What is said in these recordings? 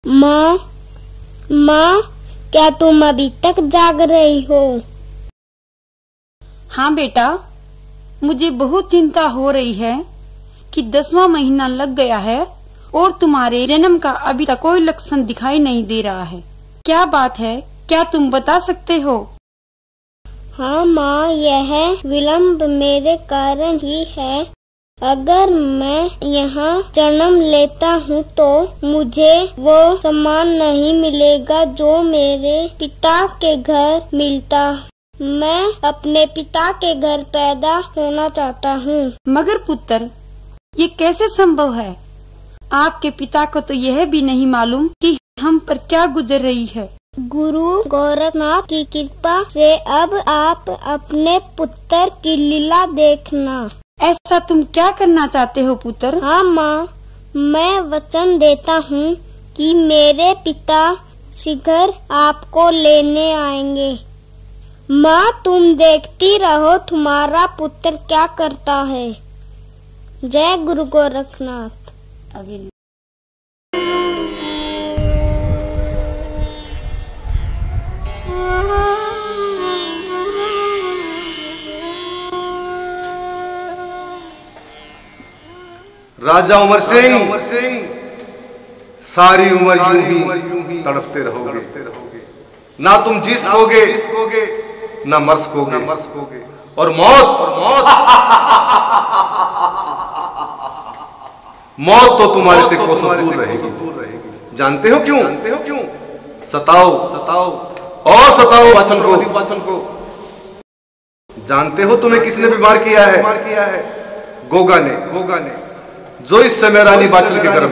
माँ, माँ, क्या तुम अभी तक जाग रही हो? हाँ बेटा, मुझे बहुत चिंता हो रही है कि 10वां महीना लग गया है और तुम्हारे जन्म का अभी तक कोई लक्षण दिखाई नहीं दे रहा है। क्या बात है, क्या तुम बता सकते हो? हाँ माँ, यह विलम्ब मेरे कारण ही है। अगर मैं यहाँ जन्म लेता हूँ तो मुझे वो सम्मान नहीं मिलेगा जो मेरे पिता के घर मिलता। मैं अपने पिता के घर पैदा होना चाहता हूँ। मगर पुत्र, ये कैसे संभव है? आपके पिता को तो यह भी नहीं मालूम कि हम पर क्या गुजर रही है। गुरु गोरखनाथ की कृपा से अब आप अपने पुत्र की लीला देखना। ऐसा तुम क्या करना चाहते हो पुत्र? हाँ माँ, मैं वचन देता हूँ कि मेरे पिता शीघ्र आपको लेने आएंगे। माँ, तुम देखती रहो तुम्हारा पुत्र क्या करता है। जय गुरु गोरखनाथ। अभी राजा उमर सिंह सारी उम्र यूं ही तड़पते रहोगे। ना तुम जी सकोगे ना मर सकोगे और मौत तो तुम्हारे से कोसों दूर रहेगी। जानते हो क्यों? सताओ और सताओ वाचन को। जानते हो तुम्हें किसने बीमार किया है? गोगा ने, जो इस समय रानी बाचल के गर्भ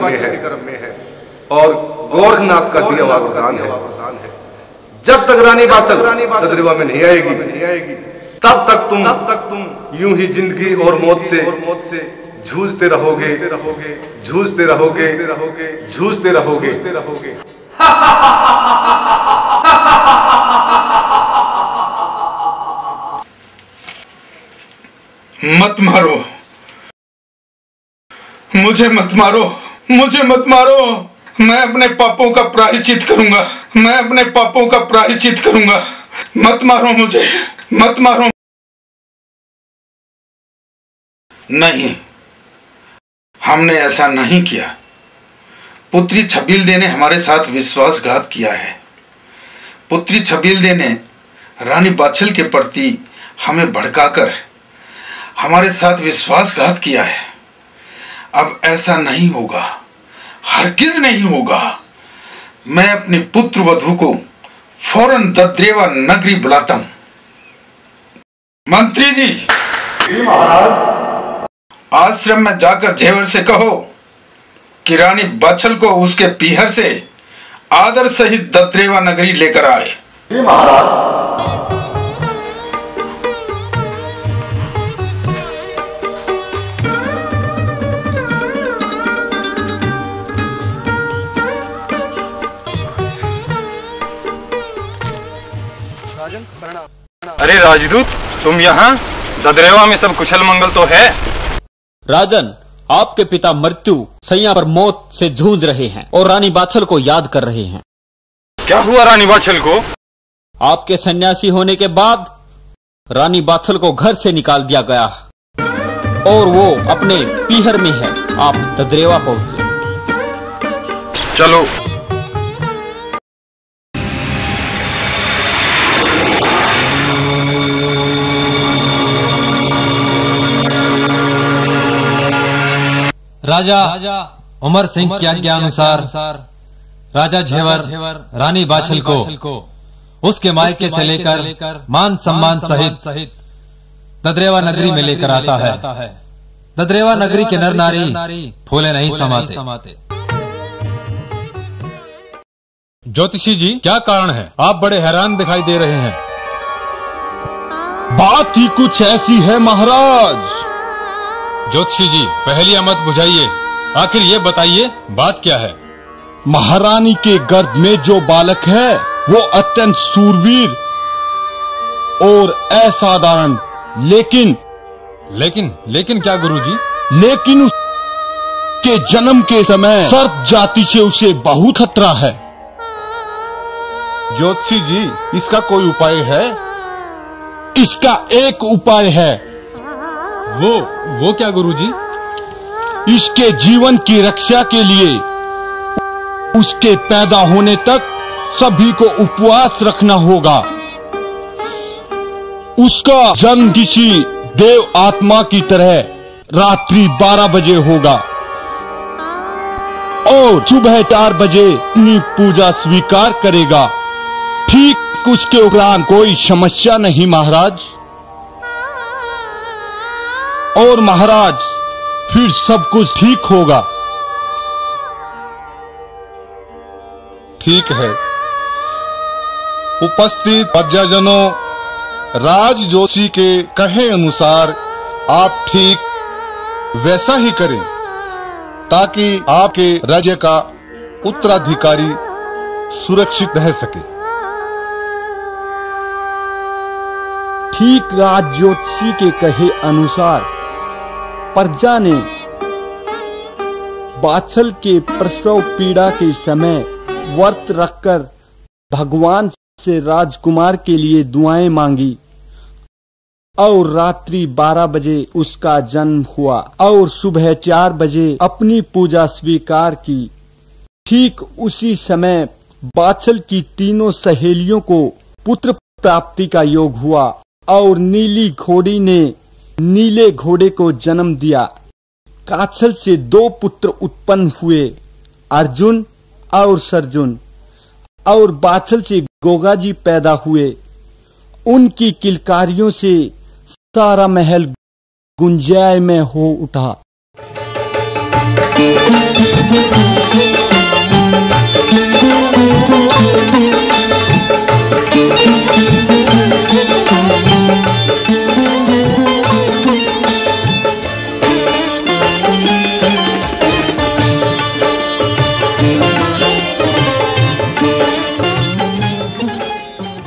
में है और गोरखनाथ का दिया हुआ वरदान है। जब तक रानी बाचल तद्रिवा में नहीं आएगी तब तक तुम यूं ही जिंदगी और मौत से जूझते रहोगे। मत मारो, मुझे मत मारो। मैं अपने पापों का प्रायश्चित करूंगा। मत मारो मुझे, मत मारो। नहीं, हमने ऐसा नहीं किया। पुत्री छबील दे ने हमारे साथ विश्वासघात किया है। पुत्री छबील दे ने रानी बाछल के प्रति हमें भड़काकर हमारे साथ विश्वासघात किया है। अब ऐसा नहीं होगा, हरगिज नहीं होगा। मैं अपनी पुत्र वधू को फौरन दद्रेवा नगरी बुलाता हूं। मंत्री जी, महाराज। आश्रम में जाकर झेवर से कहो कि रानी बाछल को उसके पीहर से आदर सहित दद्रेवा नगरी लेकर आए। जी महाराज। अरे राजदूत, तुम यहाँ? ददरेवा में सब कुशल मंगल तो है? राजन, आपके पिता मृत्यु सैया पर मौत से जूझ रहे हैं और रानी बाछल को याद कर रहे हैं। क्या हुआ रानी बाछल को? आपके सन्यासी होने के बाद रानी बाछल को घर से निकाल दिया गया और वो अपने पीहर में है। आप ददरेवा पहुंचे। चलो। राजा उमर सिंह की आज्ञा अनुसार राजा झेवर रानी बाछल को उसके मायके से लेकर मान सम्मान सहित ददरेवा नगरी में लेकर आता है। ददरेवा नगरी के नर नारी फूले नहीं समाते। ज्योतिषी जी, क्या कारण है? आप बड़े हैरान दिखाई दे रहे हैं। बात ही कुछ ऐसी है महाराज। ज्योतिषी जी, पहेलियां मत बुझाइए, आखिर ये बताइए बात क्या है? महारानी के गर्भ में जो बालक है वो अत्यंत सूरवीर और असाधारण, लेकिन क्या गुरुजी? लेकिन उसके इसके जन्म के समय सर्प जाति से उसे बहुत खतरा है। ज्योतिषी जी, इसका कोई उपाय है? इसका एक उपाय है। वो क्या गुरुजी? इसके जीवन की रक्षा के लिए उसके पैदा होने तक सभी को उपवास रखना होगा। उसका जन्म किसी देव आत्मा की तरह रात्रि 12 बजे होगा और सुबह 4 बजे अपनी पूजा स्वीकार करेगा। ठीक उसके उपरांत कोई समस्या नहीं महाराज। और महाराज, फिर सब कुछ ठीक होगा। ठीक है। उपस्थित प्रजाजनों, राज जोशी के कहे अनुसार आप ठीक वैसा ही करें ताकि आपके राज्य का उत्तराधिकारी सुरक्षित रह सके। ठीक राज ज्योतिषी के कहे अनुसार प्रजा ने बाछल के प्रसव पीड़ा के समय व्रत रखकर भगवान से राजकुमार के लिए दुआएं मांगी और रात्रि 12 बजे उसका जन्म हुआ और सुबह 4 बजे अपनी पूजा स्वीकार की। ठीक उसी समय बाछल की तीनों सहेलियों को पुत्र प्राप्ति का योग हुआ और नीली घोड़ी ने नीले घोड़े को जन्म दिया। काछल से 2 पुत्र उत्पन्न हुए, अर्जुन और सर्जुन, और बाछल से गोगा जी पैदा हुए। उनकी किलकारियों से सारा महल गुंजायमय हो उठा।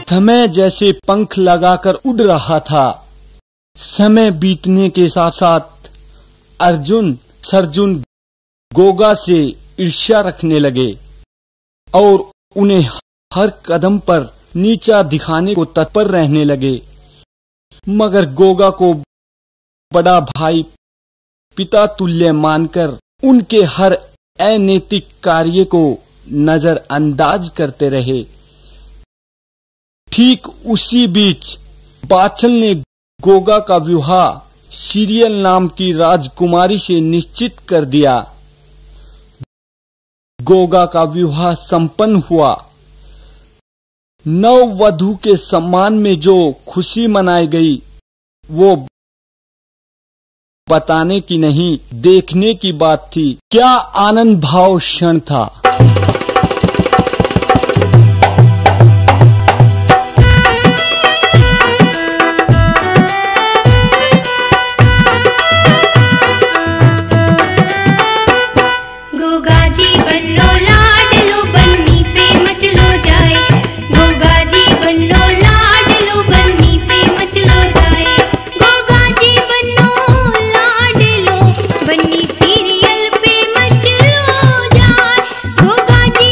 समय जैसे पंख लगाकर उड़ रहा था। समय बीतने के साथ साथ अर्जुन सर्जुन गोगा से ईर्ष्या रखने लगे और उन्हें हर कदम पर नीचा दिखाने को तत्पर रहने लगे। मगर गोगा को बड़ा भाई पिता तुल्य मानकर उनके हर अनैतिक कार्य को नजरअंदाज करते रहे। ठीक उसी बीच बाछल ने गोगा का विवाह सीरियल नाम की राजकुमारी से निश्चित कर दिया। गोगा का विवाह संपन्न हुआ। नववधू के सम्मान में जो खुशी मनाई गई वो बताने की नहीं, देखने की बात थी। क्या आनंद भाव क्षण था। सीरियल पे मच लो जाए, गोगा जी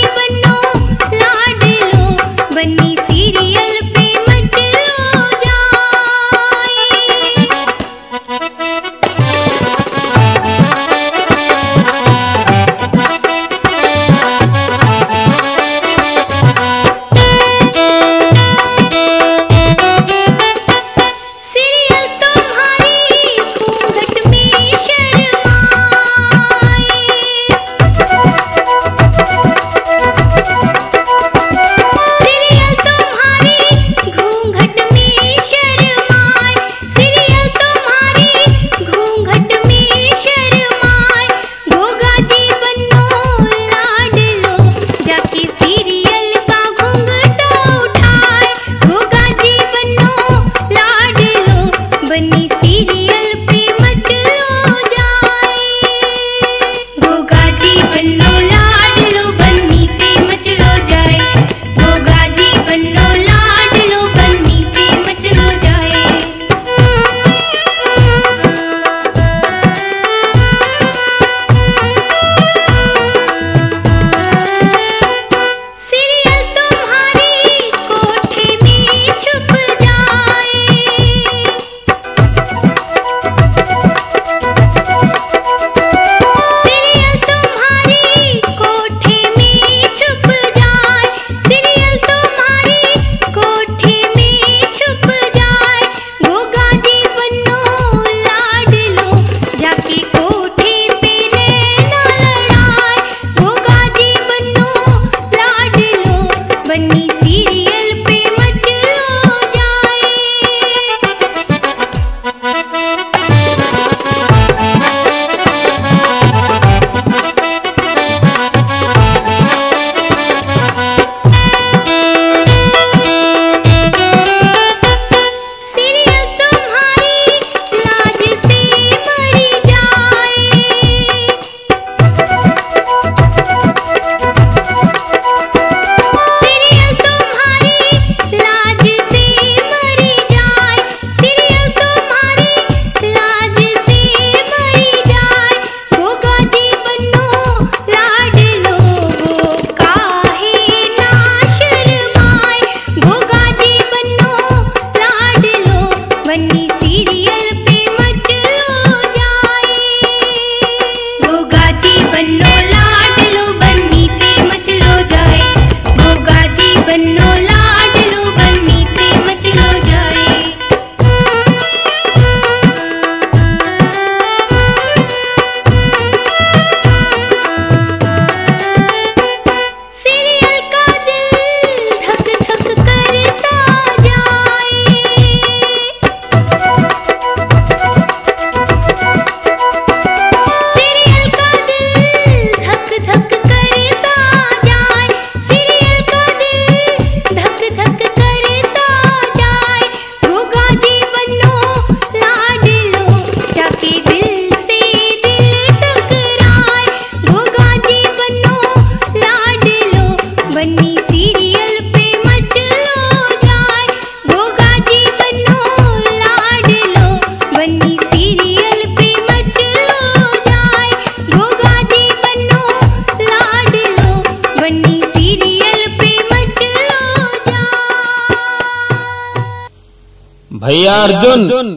भैया अर्जुन,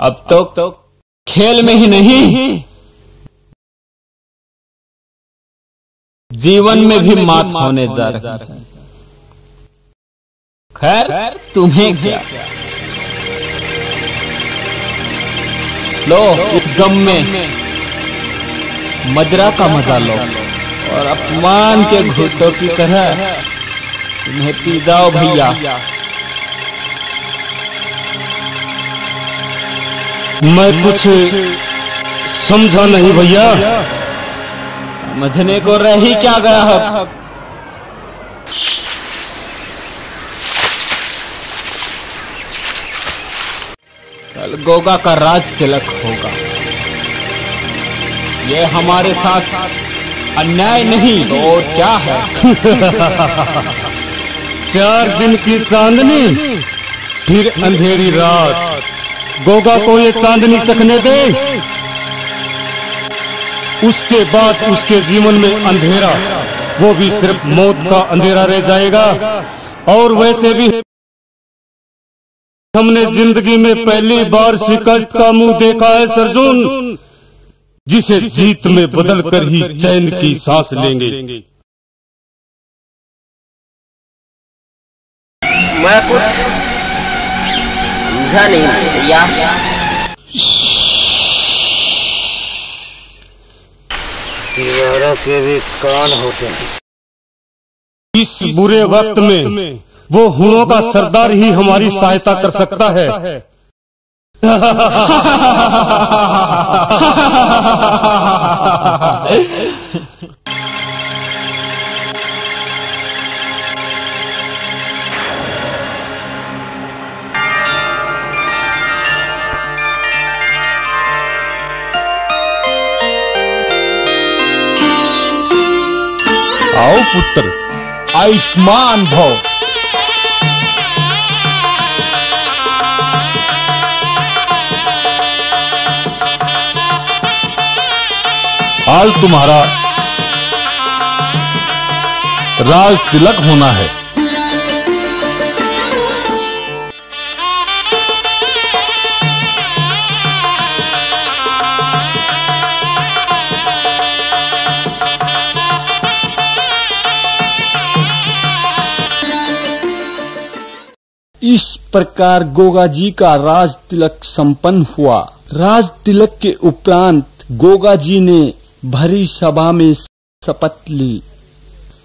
अब तो खेल में ही नहीं, जीवन में भी मात होने जा रही है। खैर तुम्हें क्या, लो इस गम में मदिरा का मजा लो और अपमान के घूंटों की तरह तुम्हें पी जाओ भैया। मैं कुछ समझा नहीं भैया। समझने को रह ही क्या गया है। कल गोगा का राज तिलक होगा। ये हमारे साथ अन्याय नहीं तो और क्या है। 4 दिन की चांदनी, फिर अंधेरी रात। गोगा को ये चांदनी चखने दे, उसके बाद उसके जीवन में अंधेरा, वो भी सिर्फ मौत का अंधेरा रह जाएगा। और वैसे भी हमने जिंदगी में पहली बार शिकस्त का मुंह देखा है सरजून, जिसे जीत में बदलकर ही चैन की सांस लेंगे। मैं कुछ समझा नहीं भैया। दीवारों के भी कान होते हैं। इस बुरे वक्त में वो हुनों का सरदार ही हमारी सहायता कर सकता है। आओ पुत्र, आयुष्मान भव। आज तुम्हारा राज तिलक होना है। इस प्रकार गोगा जी का राज तिलक संपन्न हुआ। राज तिलक के उपरांत गोगा जी ने भरी सभा में शपथ ली।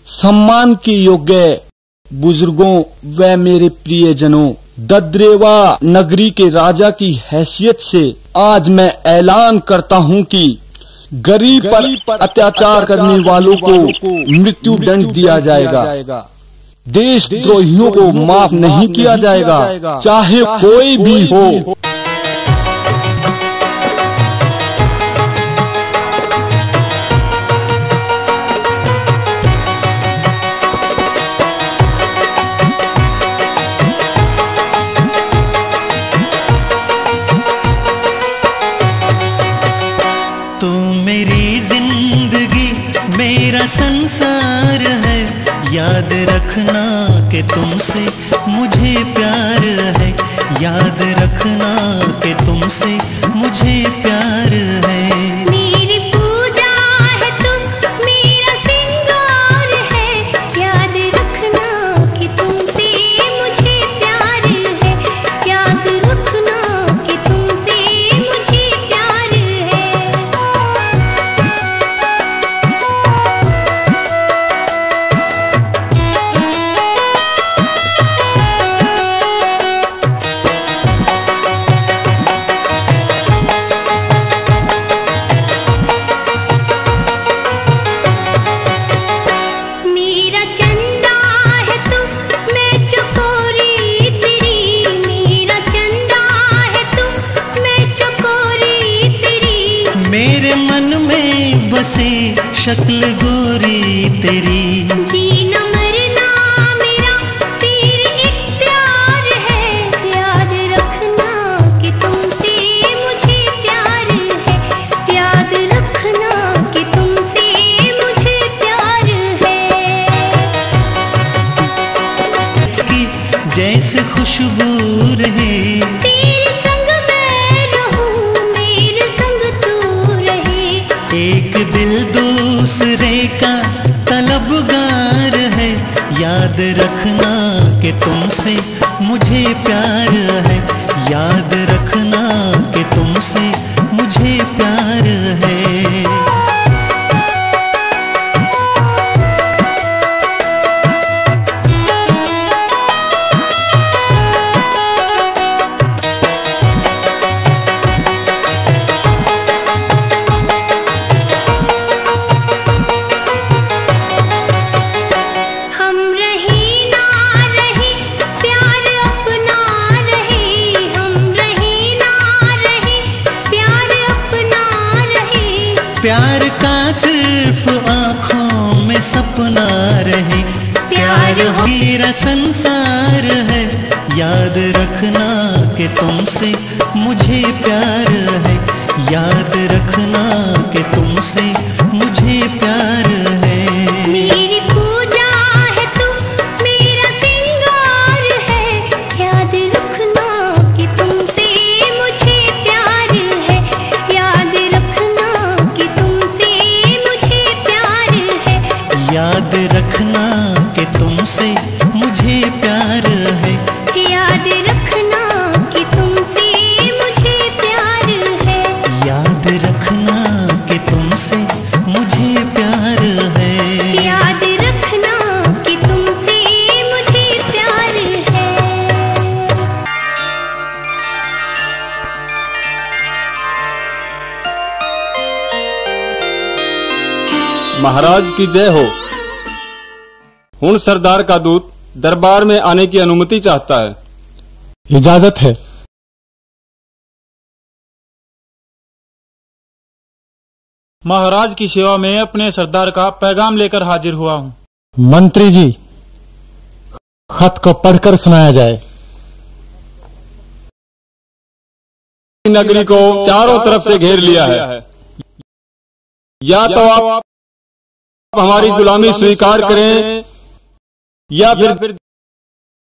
सम्मान के योग्य बुजुर्गों व मेरे प्रियजनों, ददरेवा नगरी के राजा की हैसियत से आज मैं ऐलान करता हूं कि गरीब पर अत्याचार करने वालों को मृत्यु दंड दिया जाएगा। देशद्रोहियों को माफ नहीं किया जाएगा, चाहे कोई भी हो। तू मेरी जिंदगी मेरा संसार है, याद रखना कि तुमसे मुझे प्यार है, याद रखना कि तुमसे मुझे प्यार है। मेरी पूजा है तुम मेरा सिंगार है, याद रखना कि तुमसे मुझे प्यार है, याद रखना कि तुमसे मुझे प्यार है। मेरा चंदा है तू मैं चकोरी तेरी, मेरा चंदा है तू मैं चकोरी तेरी। मेरे मन में बसे शक्ल गोरी तेरी, जीना मरना मेरा तेरे इख्तियार है, याद रखना कि तुमसे मुझे प्यार है, याद रखना कि तुमसे मुझे प्यार है। की जैसे खुशबू दिल दूसरे का तलबगार है, याद रखना कि तुमसे मुझे प्यार है, याद रखना कि तुमसे मुझे प्यार है। प्यार का सिर्फ आँखों में सपना रहे, प्यार मेरा संसार है, याद रखना कि तुमसे मुझे प्यार है, याद रखना कि तुमसे मुझे प्यार है। मेरी पूजा है तुम, मेरा सिंगार है, याद रखना कि तुमसे मुझे प्यार है, याद रखना कि तुमसे मुझे प्यार है, याद रखना कि तुमसे मुझे प्यार है, याद रखना कि तुमसे मुझे प्यार है, याद रखना कि तुमसे मुझे प्यार है, याद रखना कि तुमसे मुझे प्यार है। महाराज की जय हो। हुण सरदार का दूत दरबार में आने की अनुमति चाहता है। इजाजत है। महाराज की सेवा में अपने सरदार का पैगाम लेकर हाजिर हुआ हूँ। मंत्री जी, खत को पढ़कर सुनाया जाए। नगरी को चारों तरफ से घेर लिया है, या तो आप हमारी गुलामी स्वीकार करें या फिर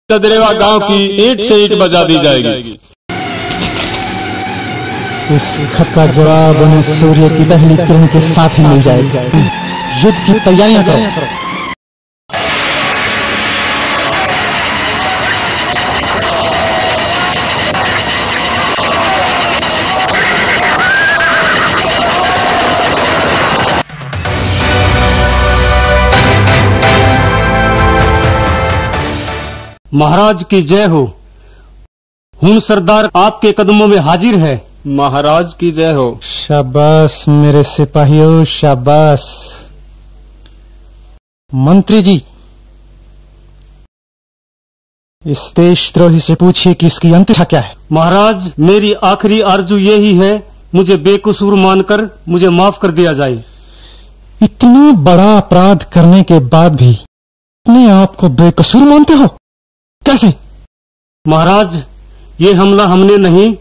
ददरेवा गांव की ईंट से ईंट बजा दी जाएगी। इस खत का जवाब उन्हें सूर्य की पहली किरण के साथ ही मिल जाएगा। युद्ध की तैयारियां करो। महाराज की जय हो। हुण सरदार आपके कदमों में हाजिर है। महाराज की जय हो। शाबाश मेरे सिपाहियों, शाबाश। मंत्री जी, इस देशद्रोही से पूछिए कि इसकी अंतिम क्या है। महाराज, मेरी आखिरी आरजू यही है, मुझे बेकसूर मानकर मुझे माफ कर दिया जाए। इतना बड़ा अपराध करने के बाद भी अपने आप को बेकसूर मानते हो, कैसे? महाराज, ये हमला हमने नहीं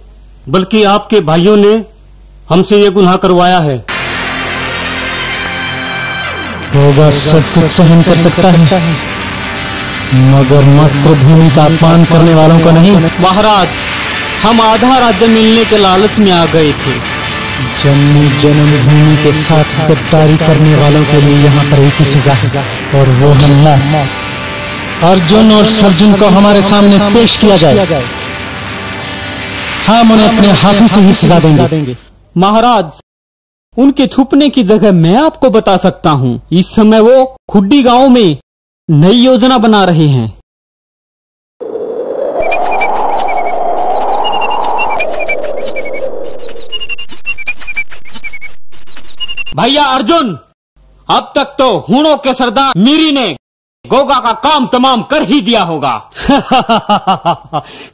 बल्कि आपके भाइयों ने हमसे ये गुनाह करवाया है। होगा सब कुछ सहन कर सकता है, मगर मातृभूमि का अपमान करने वालों को नहीं। महाराज, हम आधा राज्य मिलने के लालच में आ गए थे। जन्मी जन्मभूमि के साथ गद्दारी करने वालों के लिए यहाँ पर एक ही सजा है, और वो है मौत। अर्जुन और सर्जुन को हमारे सामने पेश किया जाए, हम उन्हें अपने हाथों से ही सजा देंगे। महाराज, उनके छुपने की जगह मैं आपको बता सकता हूँ। इस समय वो खुड्डी गांव में नई योजना बना रहे हैं। भैया अर्जुन, अब तक तो हुणों के सरदार मीरी ने गोगा का काम तमाम कर ही दिया होगा।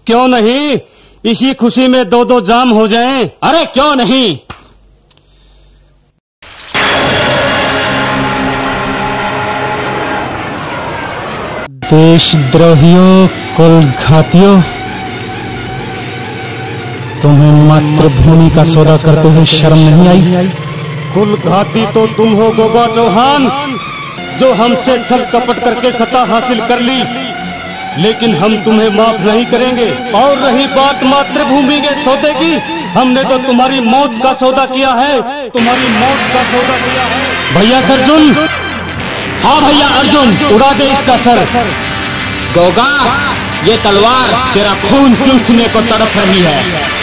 क्यों नहीं, इसी खुशी में दो दो जाम हो जाएं। अरे क्यों नहीं। देशद्रोहियों, कुलघातियों, तुम्हें मातृभूमि का सौदा करते हुए शर्म नहीं आई? कुलघाती तो तुम हो गोगा चौहान, जो हमसे छल कपट करके सत्ता हासिल कर ली, लेकिन हम तुम्हें माफ नहीं करेंगे। और रही बात मातृभूमि के सौदे की, हमने तो तुम्हारी मौत का सौदा किया है, तुम्हारी मौत का सौदा किया है। भैया अर्जुन, हाँ भैया अर्जुन, उड़ा दे इसका सर। गोगा, ये तलवार तेरा खून चूसने को तड़प रही है।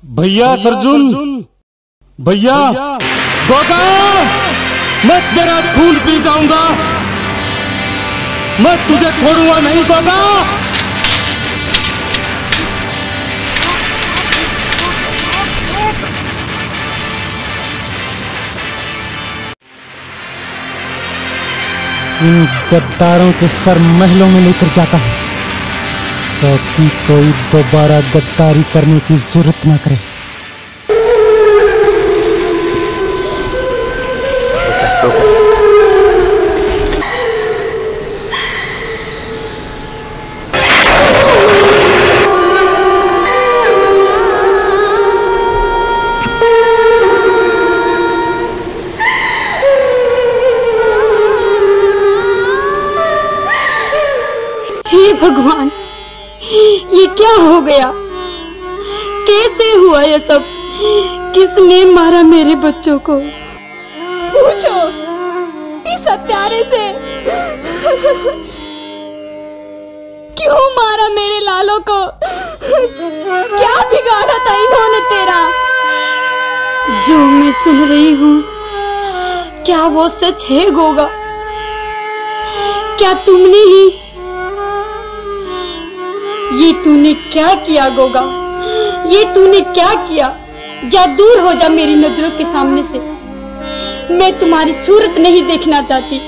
भैया अर्जुन, भैया गोगा, मैं तेरा खून पी जाऊंगा, मैं तुझे छोड़ूंगा नहीं गोगा। इन गद्दारों के सर महलों में लेकर जाता हूं ताकि कोई दोबारा गद्दारी करने की जरूरत न करे। हे भगवान, ये क्या हो गया? कैसे हुआ ये सब? किसने मारा मेरे बच्चों को? पूछो इस हत्यारे से, क्यों मारा मेरे लालों को? क्या बिगाड़ा था इन्होंने तेरा? जो मैं सुन रही हूँ, क्या वो सच है गोगा? क्या तुमने ही ये तूने क्या किया गोगा? ये तूने क्या किया? जा दूर हो जा मेरी नजरों के सामने से, मैं तुम्हारी सूरत नहीं देखना चाहती।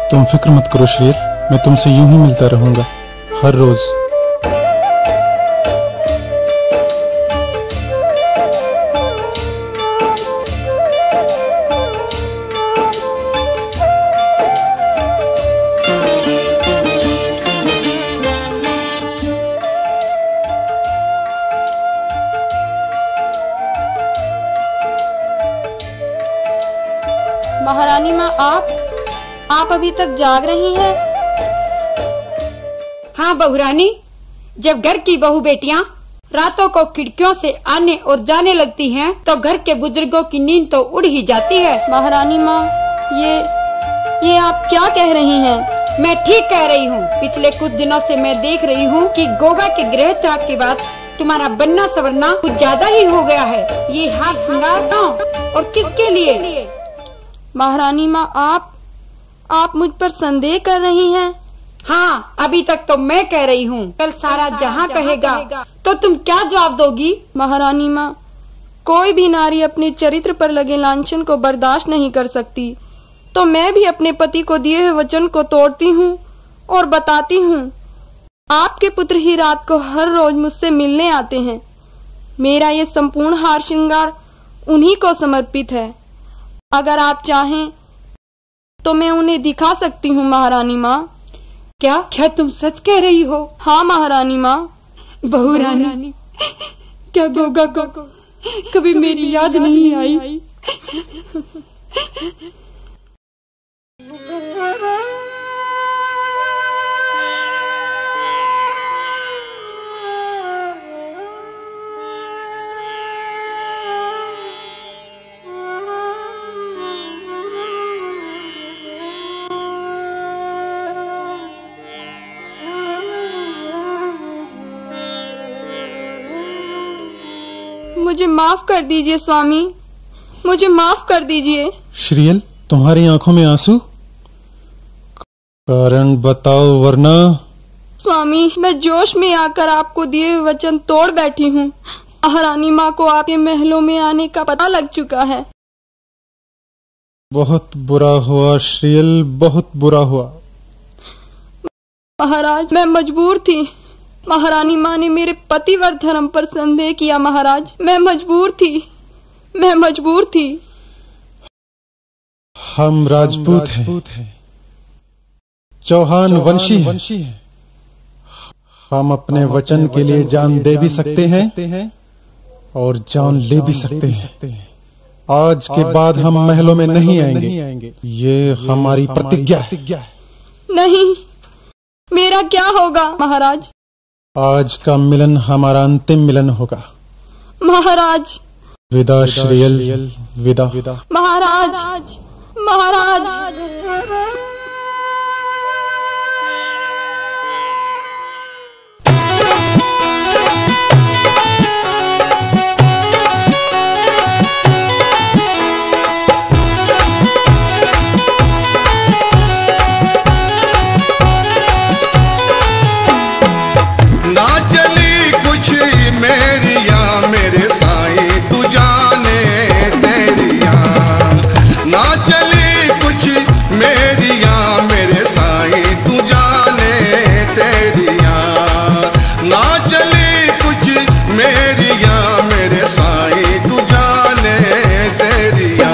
तुम फिक्र मत करो श्रील, मैं तुमसे यूं ही मिलता रहूंगा हर रोज। महारानी माँ, आप अभी तक जाग रही हैं? हाँ बहुरानी, जब घर की बहू बेटियाँ रातों को खिड़कियों से आने और जाने लगती हैं, तो घर के बुजुर्गों की नींद तो उड़ ही जाती है। महारानी माँ, ये आप क्या कह रही हैं? मैं ठीक कह रही हूँ। पिछले कुछ दिनों से मैं देख रही हूँ कि गोगा के गृह त्याग के बाद तुम्हारा बनना सवरना कुछ ज्यादा ही हो गया है। ये हार श्रृंगार और किसके लिए? महारानी माँ, आप मुझ पर संदेह कर रही हैं? हाँ, अभी तक तो मैं कह रही हूँ, कल सारा जहाँ कहेगा तो तुम क्या जवाब दोगी? महारानी माँ, कोई भी नारी अपने चरित्र पर लगे लांछन को बर्दाश्त नहीं कर सकती, तो मैं भी अपने पति को दिए हुए वचन को तोड़ती हूँ और बताती हूँ। आपके पुत्र ही रात को हर रोज मुझसे मिलने आते हैं। मेरा ये संपूर्ण हार श्रृंगार उन्हीं को समर्पित है। अगर आप चाहें तो मैं उन्हें दिखा सकती हूँ महारानी माँ। क्या तुम सच कह रही हो? हाँ महारानी माँ। बहू रानी, क्या गोगा को कभी मेरी याद नहीं आई? मुझे माफ कर दीजिए स्वामी, मुझे माफ कर दीजिए। श्रील, तुम्हारी आंखों में आंसू? कारण बताओ वरना। स्वामी, मैं जोश में आकर आपको दिए हुए वचन तोड़ बैठी हूँ। महारानी माँ को आपके महलों में आने का पता लग चुका है। बहुत बुरा हुआ श्रील, बहुत बुरा हुआ। महाराज, मैं मजबूर थी। महारानी माँ ने मेरे पतिव्रत धर्म पर संदेह किया। महाराज, मैं मजबूर थी। हम राजपूत हैं, चौहान वंशी हैं। हम अपने वचन के लिए जान दे भी सकते हैं और जान ले भी सकते हैं। आज के बाद हम महलों में नहीं आएंगे, ये हमारी प्रतिज्ञा है। नहीं, मेरा क्या होगा महाराज? आज का मिलन हमारा अंतिम मिलन होगा। महाराज, विदा श्रील, विदा। महाराज। ना चली कुछ मेरिया मेरे साईं तू जाने तेरिया, ना चली कुछ मेरिया मेरे साईं तू जाने तेरिया, ना चली कुछ मेरिया मेरे साईं तू जाने तेरिया।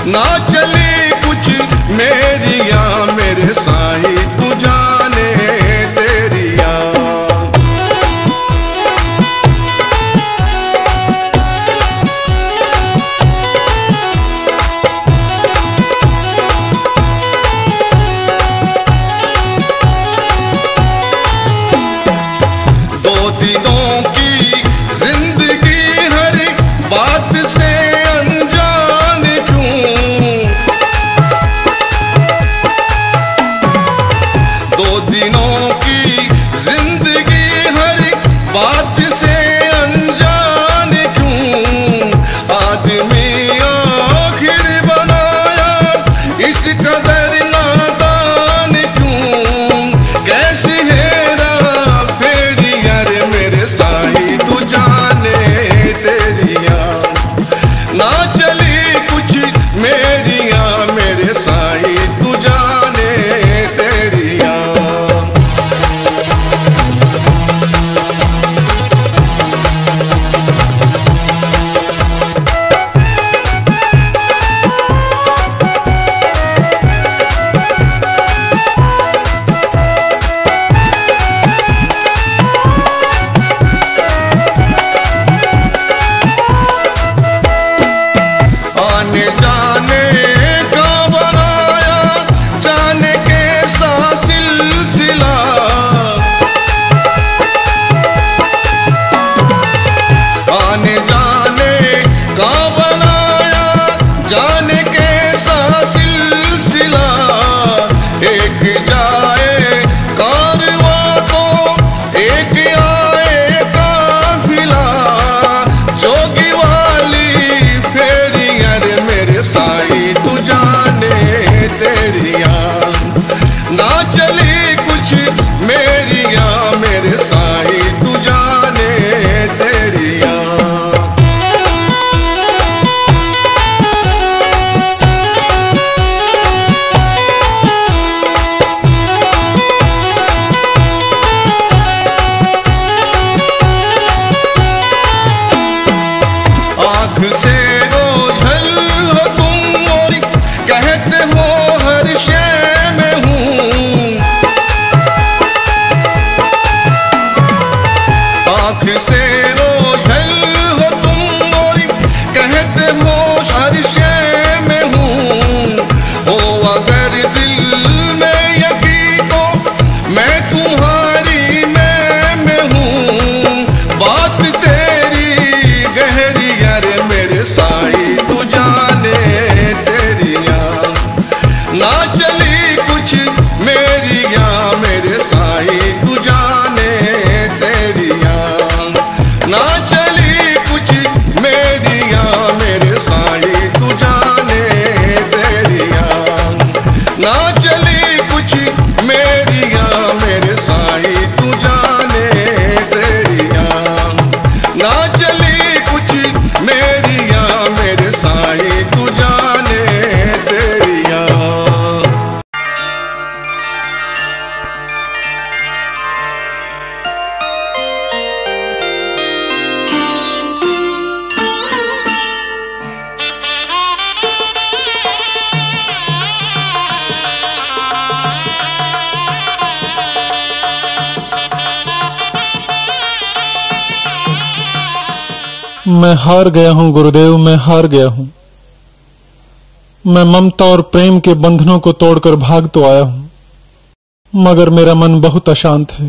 ना चली कुछ मेरिया मेरे साईं तू जाने मैं हार गया हूं गुरुदेव, मैं हार गया हूं। मैं ममता और प्रेम के बंधनों को तोड़कर भाग तो आया हूं, मगर मेरा मन बहुत अशांत है।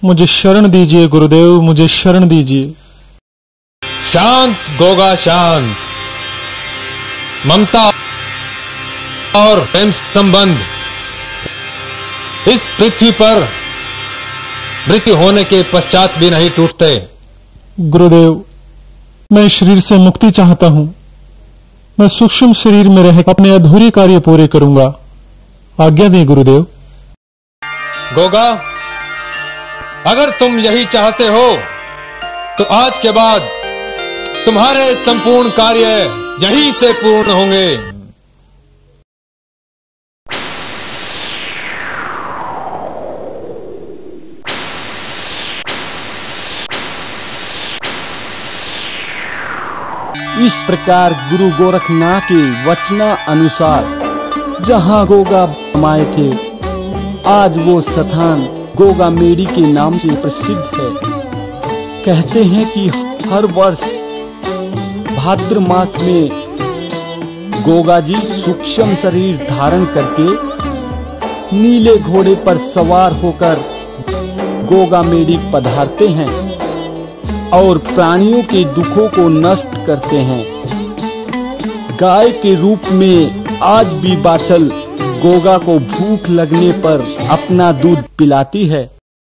मुझे शरण दीजिए गुरुदेव, मुझे शरण दीजिए। शांत गोगा शांत। ममता और प्रेम संबंध इस पृथ्वी पर मृत्यु होने के पश्चात भी नहीं टूटते। गुरुदेव, मैं शरीर से मुक्ति चाहता हूं। मैं सूक्ष्म शरीर में रह अपने अधूरे कार्य पूरे करूंगा। आज्ञा दें गुरुदेव। गोगा, अगर तुम यही चाहते हो तो आज के बाद तुम्हारे संपूर्ण कार्य यहीं से पूर्ण होंगे। इस प्रकार गुरु गोरखनाथ के वचना अनुसार जहाँ गोगा माए थे, आज वो स्थान गोगा मेड़ी के नाम से प्रसिद्ध है। कहते हैं कि हर वर्ष भाद्र मास में गोगा जी सूक्ष्म शरीर धारण करके नीले घोड़े पर सवार होकर गोगा मेड़ी पधारते हैं और प्राणियों के दुखों को नष्ट करते हैं। गाय के रूप में आज भी बाछल गोगा को भूख लगने पर अपना दूध पिलाती है।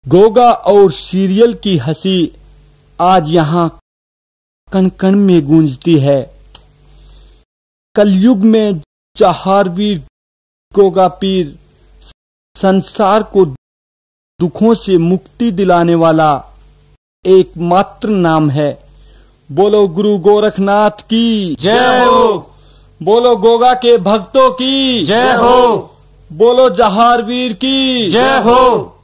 गोगा और सीरियल की हंसी आज यहाँ कण कण में गूंजती है। कलयुग में जहारवीर गोगा पीर संसार को दुखों से मुक्ति दिलाने वाला एकमात्र नाम है। बोलो गुरु गोरखनाथ की जय हो। बोलो गोगा के भक्तों की जय हो। बोलो जहारवीर की जय हो।